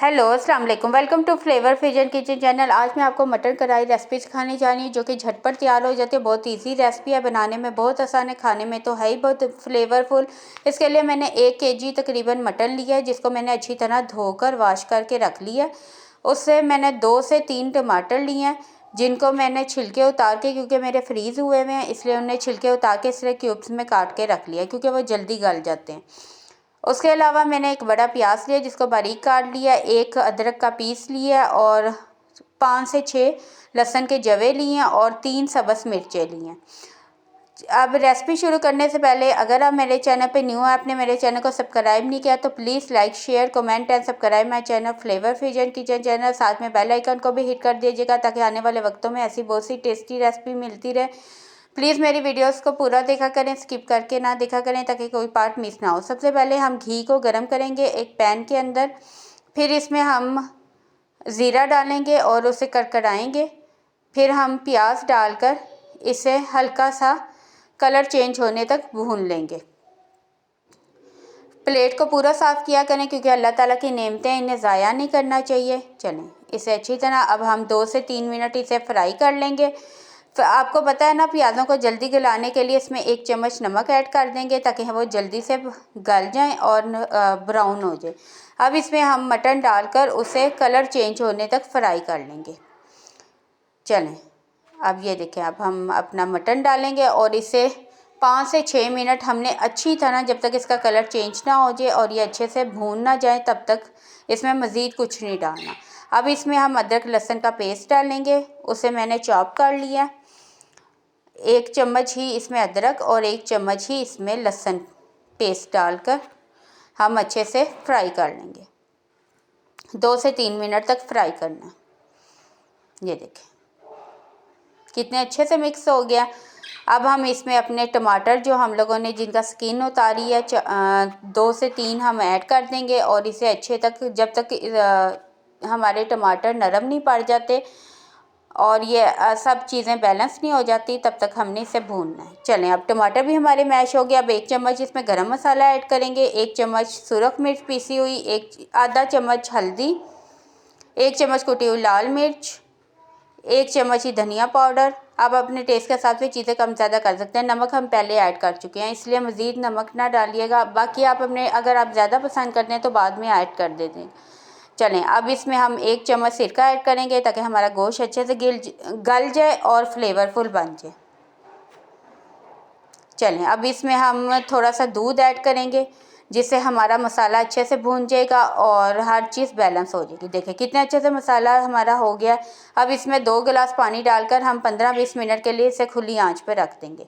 Hello अस्सलाम वालेकुम, welcome to flavour fusion kitchen channel. आज मैं आपको मटर कढ़ाई रेसिपी सिखाने जा रही हूँ जो कि झटपट तैयार हो जाती है। बहुत इजी रेसिपी है, बनाने में बहुत आसान है, खाने में तो है ही बहुत फ्लेवरफुल। इसके लिए मैंने 1 केजी तकरीबन मटन लिया है जिसको मैंने अच्छी तरह धोकर वॉश करके रख लिया। उससे मैंने 2 से 3 टमाटर लिए हैं जिनको मैंने छिलके उतार के, क्योंकि मेरे फ्रीज़ हुए हुए हैं इसलिए उन्हें छिलके उतार के इस तरह क्यूब्स में काट के रख लिया क्योंकि वो जल्दी गल जाते हैं। उसके अलावा मैंने एक बड़ा प्याज लिया जिसको बारीक काट लिया, 1 अदरक का पीस लिया और 5 से 6 लहसुन के जवे लिए और 3 सब्ज़ मिर्चें ली हैं। अब रेसिपी शुरू करने से पहले अगर आप मेरे चैनल पे न्यू है, आपने मेरे चैनल को सब्सक्राइब नहीं किया तो please like share comment and subscribe my channel flavour fusion kitchen channel. साथ में बेल आइकन को भी हिट कर दीजिएगा ताकि आने वाले वक्तों में ऐसी बहुत सी टेस्टी रेसिपी मिलती रहे। प्लीज़ मेरी वीडियोस को पूरा देखा करें, स्किप करके ना देखा करें ताकि कोई पार्ट मिस ना हो। सबसे पहले हम घी को गर्म करेंगे एक पैन के अंदर, फिर इसमें हम ज़ीरा डालेंगे और उसे कड़कड़ाएंगे। फिर हम प्याज डालकर इसे हल्का सा कलर चेंज होने तक भून लेंगे। प्लेट को पूरा साफ़ किया करें क्योंकि अल्लाह ताला की नेमतें हैं, इन्हें ज़ाया नहीं करना चाहिए। चलें इसे अच्छी तरह अब हम 2 से 3 मिनट इसे फ्राई कर लेंगे। तो आपको पता है ना, प्याज़ों को जल्दी गलाने के लिए इसमें 1 चम्मच नमक ऐड कर देंगे ताकि वो जल्दी से गल जाएं और ब्राउन हो जाए। अब इसमें हम मटन डालकर उसे कलर चेंज होने तक फ्राई कर लेंगे। चलें अब ये देखें, अब हम अपना मटन डालेंगे और इसे 5 से 6 मिनट हमने अच्छी तरह, जब तक इसका कलर चेंज ना हो जाए और ये अच्छे से भून ना जाए तब तक इसमें मज़ीद कुछ नहीं डालना। अब इसमें हम अदरक लहसुन का पेस्ट डालेंगे, उसे मैंने चॉप कर लिया। 1 चम्मच ही इसमें अदरक और 1 चम्मच ही इसमें लहसुन पेस्ट डालकर हम अच्छे से फ्राई कर लेंगे। 2 से 3 मिनट तक फ्राई करना। ये देखें कितने अच्छे से मिक्स हो गया। अब हम इसमें अपने टमाटर जो हम लोगों ने जिनका स्किन उतारी है 2 से 3 हम ऐड कर देंगे और इसे अच्छे तक, जब तक हमारे टमाटर नरम नहीं पड़ जाते और ये सब चीज़ें बैलेंस नहीं हो जाती तब तक हमने इसे भूनना है। चलें अब टमाटर भी हमारे मैश हो गया। अब 1 चम्मच इसमें गरम मसाला ऐड करेंगे, 1 चम्मच सुरख मिर्च पीसी हुई, आधा चम्मच हल्दी, 1 चम्मच कुटी हुई लाल मिर्च, 1 चम्मच ही धनिया पाउडर। आप अपने टेस्ट के हिसाब से चीज़ें कम ज़्यादा कर सकते हैं। नमक हम पहले ऐड कर चुके हैं इसलिए मज़ीद नमक ना डालिएगा। बाकी आप अपने, अगर आप ज़्यादा पसंद करते हैं तो बाद में ऐड कर दे दें। चलें अब इसमें हम 1 चम्मच सिरका ऐड करेंगे ताकि हमारा गोश्त अच्छे से गल जाए और फ्लेवरफुल बन जाए। चलें अब इसमें हम थोड़ा सा दूध ऐड करेंगे जिससे हमारा मसाला अच्छे से भून जाएगा और हर चीज़ बैलेंस हो जाएगी। देखिए कितने अच्छे से मसाला हमारा हो गया। अब इसमें 2 गिलास पानी डालकर हम 15-20 मिनट के लिए इसे खुली आंच पर रख देंगे।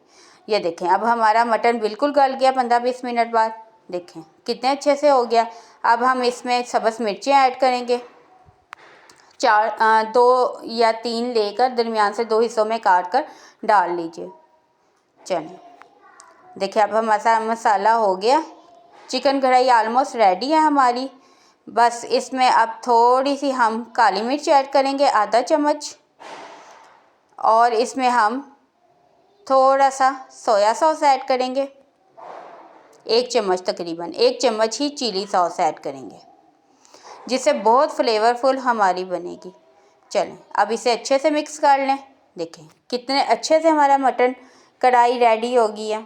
ये देखें अब हमारा मटन बिल्कुल गल गया 15-20 मिनट बाद। देखें कितने अच्छे से हो गया। अब हम इसमें सब्ज़ मिर्चें ऐड करेंगे, 2 या 3 लेकर दरमियान से 2 हिस्सों में काट कर डाल लीजिए। चलिए देखिए अब हमारा मसाला हो गया। चिकन कढ़ाई ऑलमोस्ट रेडी है हमारी। बस इसमें अब थोड़ी सी हम काली मिर्च ऐड करेंगे, आधा चम्मच, और इसमें हम थोड़ा सा सोया सॉस ऐड करेंगे, 1 चम्मच, तकरीबन 1 चम्मच ही चिली सॉस ऐड करेंगे जिससे बहुत फ्लेवरफुल हमारी बनेगी। चलें अब इसे अच्छे से मिक्स कर लें। देखें कितने अच्छे से हमारा मटन कढ़ाई रेडी हो गई है।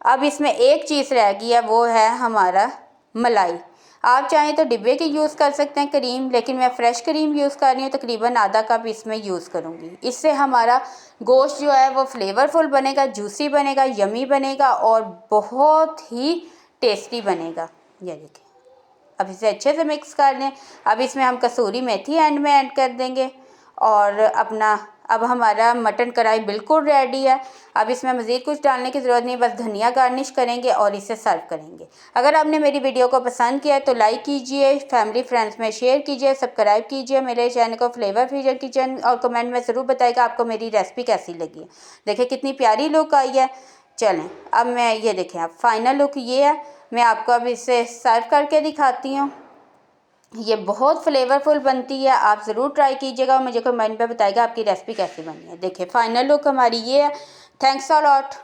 अब इसमें एक चीज़ रह गई है, वो है हमारा मलाई। आप चाहें तो डिब्बे की यूज़ कर सकते हैं क्रीम, लेकिन मैं फ़्रेश क्रीम यूज़ कर रही हूँ, तकरीबन आधा कप इसमें यूज़ करूँगी। इससे हमारा गोश्त जो है वो फ्लेवरफुल बनेगा, जूसी बनेगा, यमी बनेगा और बहुत ही टेस्टी बनेगा। ये देखिए अब इसे अच्छे से मिक्स कर लें। अब इसमें हम कसूरी मेथी एंड में ऐड कर देंगे और अब हमारा मटन कढ़ाई बिल्कुल रेडी है। अब इसमें मज़ीद कुछ डालने की ज़रूरत नहीं, बस धनिया गार्निश करेंगे और इसे सर्व करेंगे। अगर आपने मेरी वीडियो को पसंद किया है तो लाइक कीजिए, फैमिली फ्रेंड्स में शेयर कीजिए, सब्सक्राइब कीजिए मेरे चैनल को फ्लेवर फ्यूजन किचन, और कमेंट में ज़रूर बताइएगा आपको मेरी रेसिपी कैसी लगी है। देखिए कितनी प्यारी लुक आई है। चलें अब मैं, ये देखें अब फाइनल लुक ये है। मैं आपको अब इसे सर्व करके दिखाती हूँ। ये बहुत फ्लेवरफुल बनती है, आप ज़रूर ट्राई कीजिएगा और मुझे कमेंट में बताइएगा आपकी रेसिपी कैसी बनी है। देखिए फाइनल लुक हमारी ये है। Thanks a lot.